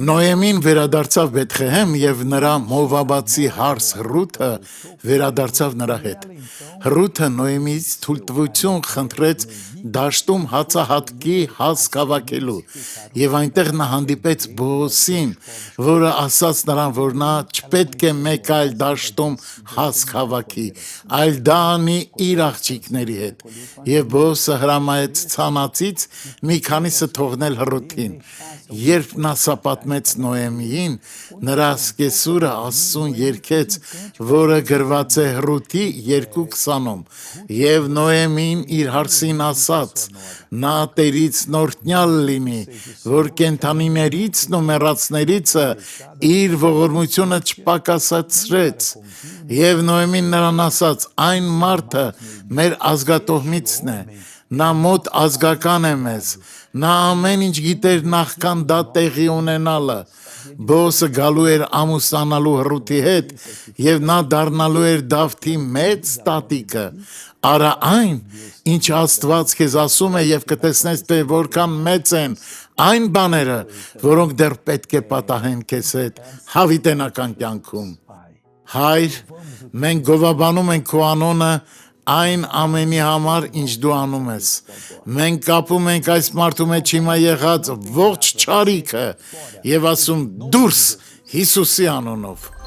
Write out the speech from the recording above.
Նոեմին վերադարձավ Բեթխեհեմ և նրա մովաբացի հարս Ռութը վերադարձավ նրա հետ։ Ռութը Նոեմից թույլտվություն խնդրեց դաշտում հացահատկի հաս քաղաքելու, և այնտեղ նա հանդիպեց Բոոսին, որը ասաց նրան, որ նա չպետք է մեկ այլ դաշտում հաս քաղաքի, այլ դա անի իր աղջիկների հետ, և Բոոսը հրամայեց ցանածից մի քանիսը թողնել Ռութին։ Երբ նա սա պատմեց Նոեմիին, նրա սկեսուրը Աստծուն երգեց, որը գրված է Ռութի 2:20-ում, և Նոեմին իր հարսին ասաց. նա Տերից նորտնյալ լինի, որ կենդանիներիցն ու մեռածներիցը իր ողորմությունը չպակասեցրեց։ Եվ Նոեմին նրան ասաց. այն մարդը մեր ազգատոհմիցն է, նա մոտ ազգական է մեզ, նա ամեն ինչ գիտեր նախքան դա տեղի ունենալը։ Բոոսը գալու էր ամուսնանալու Ռութի հետ, և նա դառնալու էր Դավթի մեծ տատիկը։ Արա այն, ինչ Աստված քեզ ասում է, և կտեսնես, թե որքան մեծ են այն բաները, որոնք դեռ պետք է պատահեն քեզ հետ հավիտենական կյանքում։ Հայր, մենք գովաբանում ենք քո անունը այն ամենի համար, ինչ դու անում ես։ Մենք կապում ենք այս մարդու մեջ հիմա եղած ողջ չարիքը և ասում՝ դուրս Հիսուսի անունով։